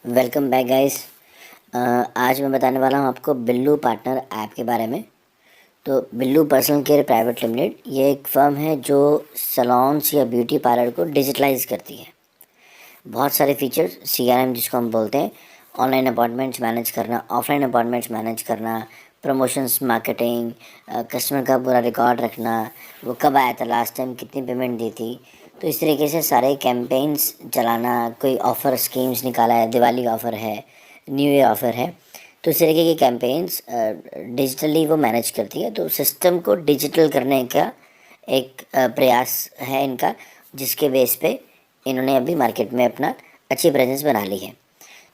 Welcome back guys. आज मैं बताने वाला हूँ आपको बिल्लू पार्टनर ऐप के बारे में। तो Billu personal care private limited ये एक फर्म है जो सैलून्स या ब्यूटी पार्लर को डिजिटलाइज करती है। बहुत सारे फीचर्स CRM जिसको हम बोलते हैं, ऑनलाइन अपॉइंटमेंट्स मैनेज करना, ऑफलाइन अपॉइंटमेंट्स मैनेज करना, प्रमोशंस, मार्केटिंग, कस्टमर का पूरा रिकॉर्ड रखना, वो कब आया था लास्ट टाइम, कितनी पेमेंट दी थी। तो इस तरीके से सारे कैंपेन्स चलाना, कोई ऑफ़र स्कीम्स निकाला है, दिवाली ऑफ़र है, न्यू ईयर ऑफ़र है, तो इस तरीके के कैंपेन्स डिजिटली वो मैनेज करती है। तो सिस्टम को डिजिटल करने का एक प्रयास है इनका, जिसके बेस पे इन्होंने अभी मार्केट में अपना अच्छी प्रेजेंस बना ली है।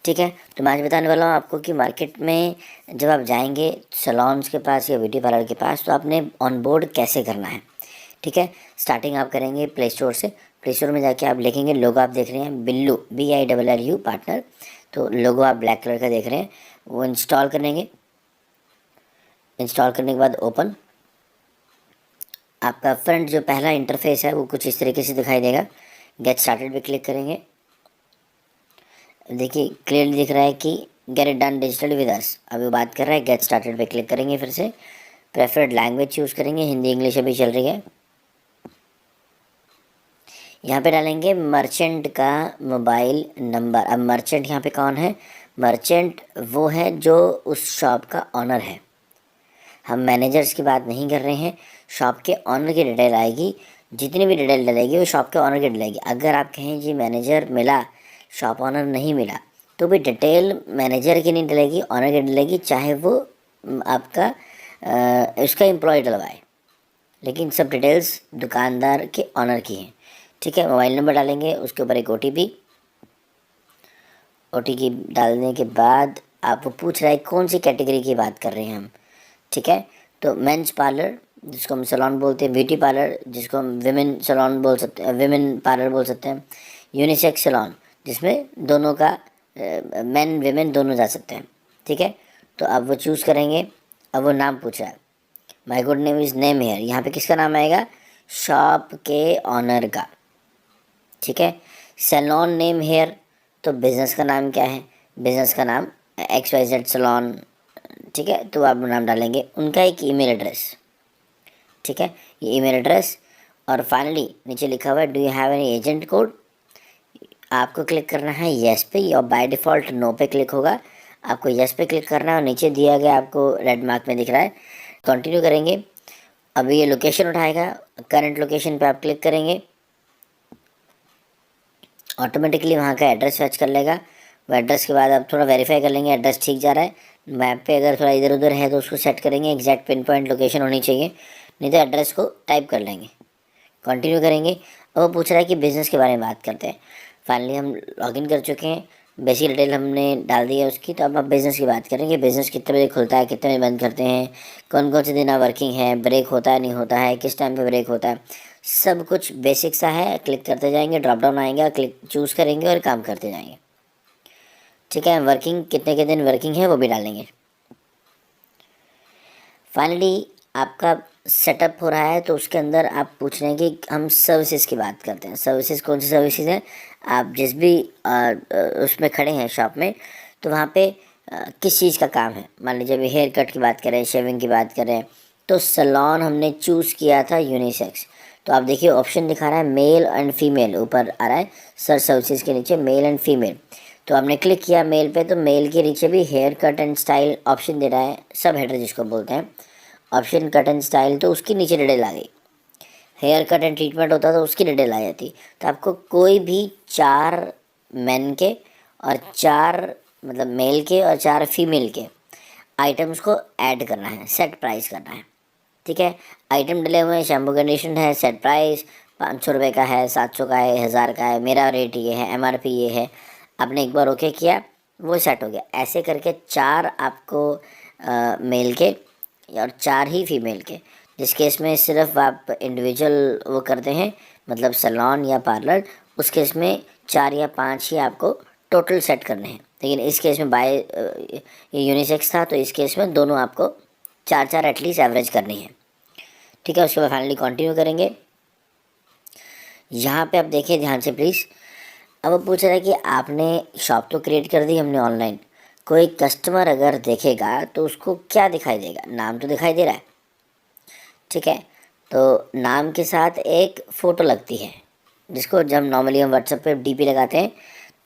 ठीक है, तो मैं आज बताने वाला हूँ आपको कि मार्केट में जब आप जाएंगे सैलून्स के पास या ब्यूटी पार्लर के पास, तो आपने ऑन बोर्ड कैसे करना है। ठीक है, स्टार्टिंग आप करेंगे प्ले स्टोर से। प्ले स्टोर में जाके आप लिखेंगे, लोगो आप देख रहे हैं बिल्लू BILLU पार्टनर, तो लोगो आप ब्लैक कलर का देख रहे हैं, वो इंस्टॉल करेंगे। इंस्टॉल करने के बाद ओपन, आपका फ्रंट जो पहला इंटरफेस है वो कुछ इस तरीके से दिखाई देगा। गेट स्टार्टेड पे क्लिक करेंगे। देखिए क्लियरली दिख रहा है कि get it done digital with us. अभी वो बात कर रहा है, गेट स्टार्टेड पे क्लिक करेंगे। फिर से प्रेफर्ड लैंग्वेज चूज़ करेंगे, हिंदी इंग्लिश अभी चल रही है। यहाँ पे डालेंगे मर्चेंट का मोबाइल नंबर। अब मर्चेंट यहाँ पे कौन है? मर्चेंट वो है जो उस शॉप का ऑनर है। हम मैनेजर्स की बात नहीं कर रहे हैं, शॉप के ऑनर की डिटेल आएगी। जितनी भी डिटेल डलेगी वो शॉप के ऑनर की डलेगी। अगर आप कहें जी मैनेजर मिला, शॉप ऑनर नहीं मिला, तो भी डिटेल मैनेजर की नहीं डलेगी, ऑनर की डलेगी, चाहे वो आपका उसका एम्प्लॉय डलवाए, लेकिन सब डिटेल्स दुकानदार के ऑनर की हैं। ठीक है, मोबाइल नंबर डालेंगे, उसके ऊपर एक OTP डालने के बाद आपको पूछ रहा है कौन सी कैटेगरी की बात कर रहे हैं हम। ठीक है, तो मेंस पार्लर जिसको हम सैलून बोलते हैं, ब्यूटी पार्लर जिसको हम विमेन सैलून बोल सकते हैं, विमेन पार्लर बोल सकते हैं, यूनिसेक्स सैलून जिसमें दोनों का मेन विमेन दोनों जा सकते हैं। ठीक है, तो अब वो चूज़ करेंगे। अब वो नाम पूछ रहा है, my good name is name here. यहाँ पे किसका नाम आएगा? शॉप के ऑनर का। ठीक है, सैलून नेम हेयर, तो बिज़नेस का नाम क्या है? बिज़नेस का नाम XYZ सैलून। ठीक है, तो आप नाम डालेंगे, उनका एक ईमेल एड्रेस। ठीक है, ये ईमेल एड्रेस, और फाइनली नीचे लिखा हुआ है do you have any agent code. आपको क्लिक करना है येस पे, और बाय डिफ़ॉल्ट नो पे क्लिक होगा। आपको येस पे क्लिक करना है, और नीचे दिया गया आपको रेड मार्क में दिख रहा है, कंटिन्यू करेंगे। अभी ये लोकेशन उठाएगा, करंट लोकेशन पे आप क्लिक करेंगे, ऑटोमेटिकली वहाँ का एड्रेस सर्च कर लेगा। वो एड्रेस के बाद आप थोड़ा वेरीफाई कर लेंगे एड्रेस ठीक जा रहा है। मैप पे अगर थोड़ा इधर उधर है तो उसको सेट करेंगे, एग्जैक्ट पिन पॉइंट लोकेशन होनी चाहिए, नहीं तो एड्रेस को टाइप कर लेंगे। कंटिन्यू करेंगे। अब वो पूछ रहा है कि बिज़नेस के बारे में बात करते हैं। फाइनली हम लॉगिन कर चुके हैं, बेसिक डिटेल हमने डाल दी है उसकी। तो अब आप बिज़नेस की बात करेंगे, बिज़नेस कितने बजे खुलता है, कितने बजे बंद करते हैं, कौन कौन से दिन वर्किंग है, ब्रेक होता है नहीं होता है, किस टाइम पे ब्रेक होता है, सब कुछ बेसिक सा है। क्लिक करते जाएंगे, ड्रॉप डाउन आएगा, क्लिक चूज़ करेंगे और काम करते जाएंगे। ठीक है, वर्किंग कितने के दिन वर्किंग है वो भी डालेंगे। फाइनली आपका सेटअप हो रहा है, तो उसके अंदर आप पूछ रहे हैं कि हम सर्विसेज की बात करते हैं। सर्विसेज कौन सी सर्विसेज हैं? आप जिस भी उसमें खड़े हैं शॉप में, तो वहाँ पे किस चीज़ का काम है। मान लीजिए अभी हेयर कट की बात करें, शेविंग की बात करें, तो सैलून हमने चूज़ किया था यूनिसेक्स। तो आप देखिए ऑप्शन दिखा रहा है मेल एंड फीमेल, ऊपर आ रहा है सर सर्विसेज के नीचे मेल एंड फीमेल। तो आपने क्लिक किया मेल पे, तो मेल के नीचे भी hair cut and style option दे रहा है, सब हेडर जिसको बोलते हैं, ऑप्शन कट एंड स्टाइल, तो उसकी नीचे डिटेल आ गई। हेयर कट एंड ट्रीटमेंट होता तो उसकी डिटेल आ जाती। तो आपको कोई भी 4 मेन के और 4 मतलब मेल के और 4 फीमेल के आइटम्स को ऐड करना है, सेट प्राइस करना है। ठीक है, आइटम डले हुए हैं, शैम्पू कंडीशन है, सेट प्राइस 500 रुपये का है, 700 का है, 1000 का है, मेरा रेट ये है, MRP ये है। आपने एक बार ओके किया, वो सेट हो गया। ऐसे करके 4 आपको मेल के और 4 ही फीमेल के, जिस केस में सिर्फ आप इंडिविजुअल वो करते हैं, मतलब सैलून या पार्लर, उस केस में 4 या 5 ही आपको टोटल सेट करने हैं। लेकिन इस केस में ये यूनिसेक्स था, तो इस केस में दोनों आपको 4 एटलीस्ट एवरेज करनी है। ठीक है, उसके बाद फाइनली कंटिन्यू करेंगे। यहाँ पे आप देखिए ध्यान से प्लीज़, अब वो पूछ रहा है कि आपने शॉप तो क्रिएट कर दी हमने ऑनलाइन, कोई कस्टमर अगर देखेगा तो उसको क्या दिखाई देगा? नाम तो दिखाई दे रहा है, ठीक है। तो नाम के साथ एक फ़ोटो लगती है, जिसको जब नॉर्मली हम व्हाट्सएप पे डीपी लगाते हैं,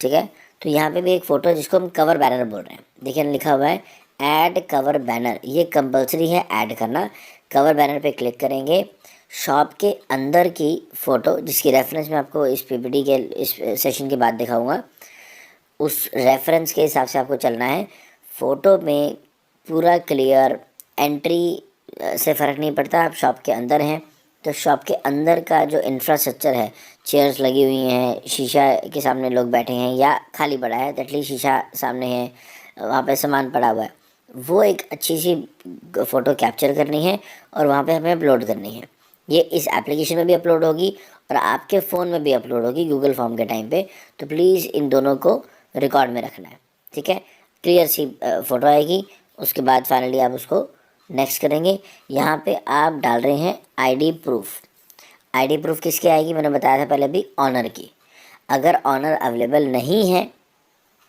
ठीक है। तो यहाँ पे भी एक फ़ोटो है जिसको हम कवर बैनर बोल रहे हैं। देखिए लिखा हुआ है ऐड कवर बैनर, ये कंपलसरी है ऐड करना। कवर बैनर पे क्लिक करेंगे, शॉप के अंदर की फ़ोटो जिसकी रेफरेंस मैं आपको इस पीपीटी के इस सेशन के बाद दिखाऊंगा, उस रेफरेंस के हिसाब से आपको चलना है। फ़ोटो में पूरा क्लियर एंट्री से फ़र्क नहीं पड़ता, आप शॉप के अंदर हैं तो शॉप के अंदर का जो इंफ्रास्ट्रक्चर है, चेयर्स लगी हुई हैं, शीशा के सामने लोग बैठे हैं या खाली पड़ा है, एटलीस्ट शीशा सामने है, वहाँ पे सामान पड़ा हुआ है, वो एक अच्छी सी फ़ोटो कैप्चर करनी है और वहाँ पे हमें अपलोड करनी है। ये इस एप्लीकेशन में भी अपलोड होगी और आपके फ़ोन में भी अपलोड होगी गूगल फॉर्म के टाइम पे। तो प्लीज़ इन दोनों को रिकॉर्ड में रखना है, ठीक है। क्लियर सी फ़ोटो आएगी, उसके बाद फाइनली आप उसको नेक्स्ट करेंगे। यहाँ पे आप डाल रहे हैं आईडी प्रूफ। आईडी प्रूफ किसकी आएगी? मैंने बताया था पहले भी, ऑनर की। अगर ऑनर अवेलेबल नहीं है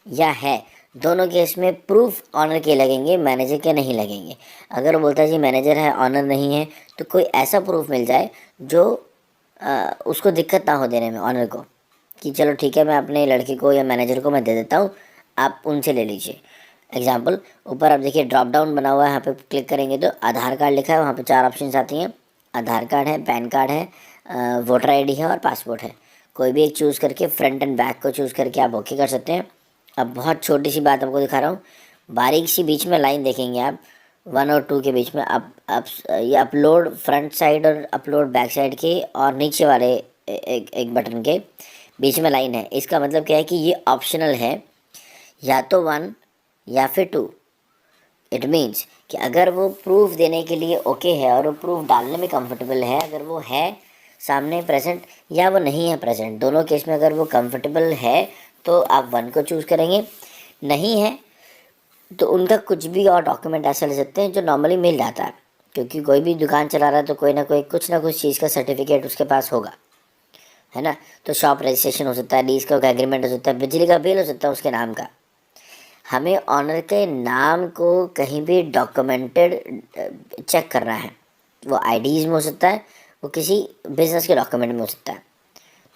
या है, दोनों केस में प्रूफ ऑनर के लगेंगे, मैनेजर के नहीं लगेंगे। अगर वो बोलता है जी मैनेजर है ऑनर नहीं है, तो कोई ऐसा प्रूफ मिल जाए जो उसको दिक्कत ना हो देने में ऑनर को, कि चलो ठीक है मैं अपने लड़के को या मैनेजर को मैं दे देता हूँ, आप उनसे ले लीजिए। एग्जाम्पल ऊपर आप देखिए ड्रॉप डाउन बना हुआ है, यहाँ पे क्लिक करेंगे तो आधार कार्ड लिखा है, वहाँ पे 4 ऑप्शंस आती हैं। आधार कार्ड है, पैन कार्ड है, वोटर आईडी है और पासपोर्ट है। कोई भी एक चूज़ करके फ्रंट एंड बैक को चूज़ करके आप ओके कर सकते हैं। अब बहुत छोटी सी बात आपको दिखा रहा हूँ, बारीक सी बीच में लाइन देखेंगे आप 1 और 2 के बीच में, आप ये अपलोड फ्रंट साइड और अपलोड बैक साइड के और नीचे वाले एक बटन के बीच में लाइन है। इसका मतलब क्या है कि ये ऑप्शनल है, या तो 1 या फिर 2। इट मीन्स कि अगर वो प्रूफ देने के लिए ओके है और वो प्रूफ डालने में कंफर्टेबल है, अगर वो है सामने प्रेजेंट या वो नहीं है प्रेजेंट, दोनों केस में अगर वो कंफर्टेबल है तो आप 1 को चूज़ करेंगे। नहीं है तो उनका कुछ भी और डॉक्यूमेंट ऐसा ले सकते हैं जो नॉर्मली मिल जाता है, क्योंकि कोई भी दुकान चला रहा है तो कोई ना कोई कुछ ना कुछ चीज़ का सर्टिफिकेट उसके पास होगा, है ना। तो शॉप रजिस्ट्रेशन हो सकता है, लीज का एग्रीमेंट हो सकता है, बिजली का बिल हो सकता है उसके नाम का। हमें ऑनर के नाम को कहीं भी डॉक्यूमेंटेड चेक करना है। वो आईडीज़ में हो सकता है, वो किसी बिजनेस के डॉक्यूमेंट में हो सकता है,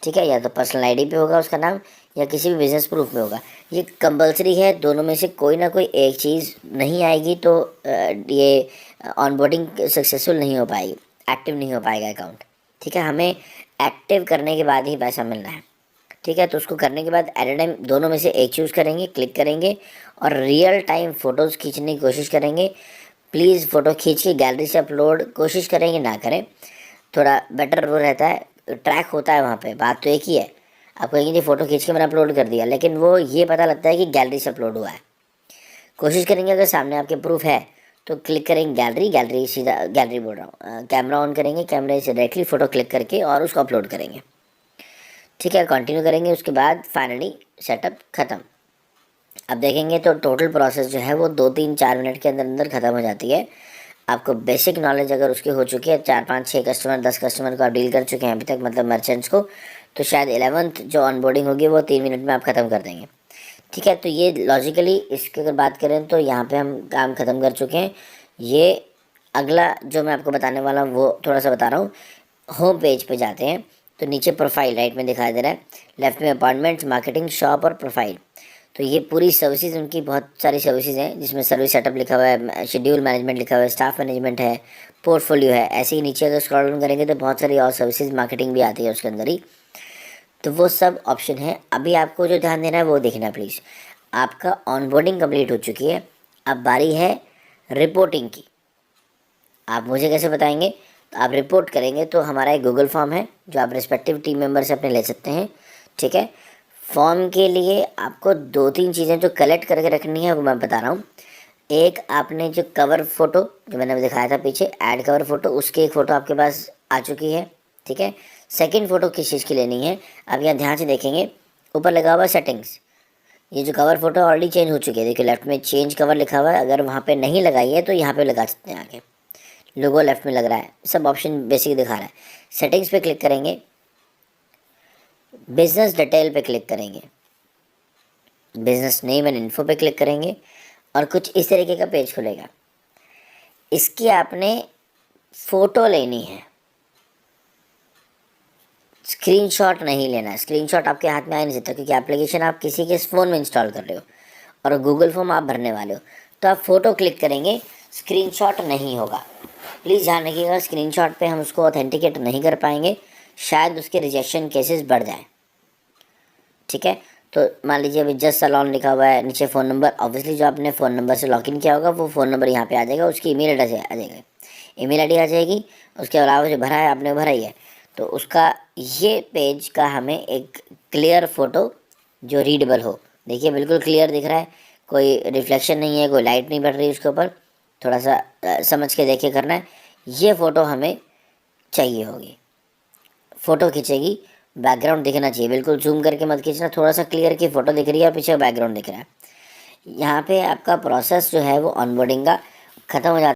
ठीक है। या तो पर्सनल आईडी पे होगा उसका नाम या किसी भी बिजनेस प्रूफ में होगा। ये कंपलसरी है, दोनों में से कोई ना कोई एक चीज़ नहीं आएगी तो ये ऑनबोर्डिंग सक्सेसफुल नहीं हो पाएगी, एक्टिव नहीं हो पाएगा अकाउंट, ठीक है। हमें एक्टिव करने के बाद ही पैसा मिलना है, ठीक है। तो उसको करने के बाद एट ए टाइम दोनों में से एक चूज़ करेंगे, क्लिक करेंगे और रियल टाइम फ़ोटोज़ खींचने की कोशिश करेंगे। प्लीज़ फ़ोटो खींच के गैलरी से अपलोड कोशिश करेंगे ना करें, थोड़ा बेटर वो रहता है, ट्रैक होता है वहाँ पे। बात तो एक ही है, आप कहेंगे जी फ़ोटो खींच के मैंने अपलोड कर दिया, लेकिन वो ये पता लगता है कि गैलरी से अपलोड हुआ है। कोशिश करेंगे अगर सामने आपके प्रूफ है तो क्लिक करेंगे गैलरी, गैलरी सीधा गैलरी बोल रहा हूँ, कैमरा ऑन करेंगे, कैमरे से डायरेक्टली फ़ोटो क्लिक करके और उसको अपलोड करेंगे, ठीक है। कंटिन्यू करेंगे, उसके बाद फाइनली सेटअप ख़त्म। अब देखेंगे तो टोटल प्रोसेस जो है वो 2-3-4 मिनट के अंदर अंदर ख़त्म हो जाती है। आपको बेसिक नॉलेज अगर उसकी हो चुकी है, 4-5-6 कस्टमर 10 कस्टमर को आप डील कर चुके हैं अभी तक, मतलब मर्चेंट्स को, तो शायद 11th जो ऑनबोर्डिंग होगी वो 3 मिनट में आप ख़त्म कर देंगे, ठीक है। तो ये लॉजिकली इसकी अगर बात करें तो यहाँ पे हम काम ख़त्म कर चुके हैं। ये अगला जो मैं आपको बताने वाला हूँ वो थोड़ा सा बता रहा हूँ। होम पेज पे जाते हैं तो नीचे प्रोफाइल राइट में दिखाई दे रहा है, लेफ्ट में अपॉइंटमेंट्स, मार्केटिंग, शॉप और प्रोफाइल। तो ये पूरी सर्विसेज, उनकी बहुत सारी सर्विसेज हैं जिसमें सर्विस सेटअप लिखा हुआ है, शेड्यूल मैनेजमेंट लिखा हुआ है, स्टाफ मैनेजमेंट है, पोर्टफोलियो है। ऐसे ही नीचे अगर स्क्रॉल डाउन करेंगे तो बहुत सारी और सर्विसेज, मार्केटिंग भी आती है उसके अंदर ही। तो वो सब ऑप्शन है। अभी आपको जो ध्यान देना है वो देखना प्लीज़। आपका ऑनबोर्डिंग कंप्लीट हो चुकी है, अब बारी है रिपोर्टिंग की। आप मुझे कैसे बताएंगे? तो आप रिपोर्ट करेंगे तो हमारा एक गूगल फॉर्म है जो आप रिस्पेक्टिव टीम मेंबर से अपने ले सकते हैं, ठीक है। फॉर्म के लिए आपको 2-3 चीज़ें जो कलेक्ट करके रखनी है वो मैं बता रहा हूँ। एक, आपने जो कवर फ़ोटो जो मैंने दिखाया था पीछे ऐड कवर फ़ोटो, उसकी एक फ़ोटो आपके पास आ चुकी है, ठीक है। सेकंड फ़ोटो किस चीज़ की लेनी है? आप यहाँ ध्यान से देखेंगे, ऊपर लगा हुआ सेटिंग्स, ये जो कवर फ़ोटो ऑलरेडी चेंज हो चुकी है, देखिए लेफ्ट में चेंज कवर लिखा हुआ है। अगर वहाँ पे नहीं लगाई है तो यहाँ पे लगा सकते हैं, आगे लोगो लेफ्ट में लग रहा है, सब ऑप्शन बेसिक दिखा रहा है। सेटिंग्स पे क्लिक करेंगे, बिजनेस डिटेल पे क्लिक करेंगे, बिजनेस नेम एंड इन्फो पे क्लिक करेंगे और कुछ इस तरीके का पेज खुलेगा। इसकी आपने फ़ोटो लेनी है, स्क्रीनशॉट नहीं लेना है। स्क्रीनशॉट आपके हाथ में आ नहीं सकता क्योंकि एप्लीकेशन आप किसी के फ़ोन में इंस्टॉल कर रहे हो और गूगल फॉर्म आप भरने वाले हो, तो आप फ़ोटो क्लिक करेंगे, स्क्रीनशॉट नहीं होगा। प्लीज़ ध्यान रखिएगा, स्क्रीनशॉट पे हम उसको ऑथेंटिकेट नहीं कर पाएंगे, शायद उसके रिजेक्शन केसेस बढ़ जाए। ठीक है, तो मान लीजिए अभी जस्ट सैलॉन लिखा हुआ है, नीचे फ़ोन नंबर, ऑब्वियसली जो आपने फ़ोन नंबर से लॉगिन किया होगा वो फ़ोन नंबर यहाँ पे आ जाएगा, उसकी ईमेल एड्रेस आ जाएगा, ईमेल आईडी आ जाएगी। उसके अलावा जो भरा है आपने भरा ही है, तो उसका ये पेज का हमें एक क्लियर फ़ोटो जो रीडेबल हो। देखिए बिल्कुल क्लियर दिख रहा है, कोई रिफ्लेक्शन नहीं है, कोई लाइट नहीं पड़ रही उसके ऊपर, थोड़ा सा समझ के देखिए करना है। ये फ़ोटो हमें चाहिए होगी, फ़ोटो खींचेगी, बैकग्राउंड दिखना चाहिए, बिल्कुल जूम करके मत खींचना, थोड़ा सा क्लियर की फ़ोटो दिख रही है और पीछे बैकग्राउंड दिख रहा है। यहाँ पे आपका प्रोसेस जो है वो ऑनबोर्डिंग का ख़त्म हो जाता है।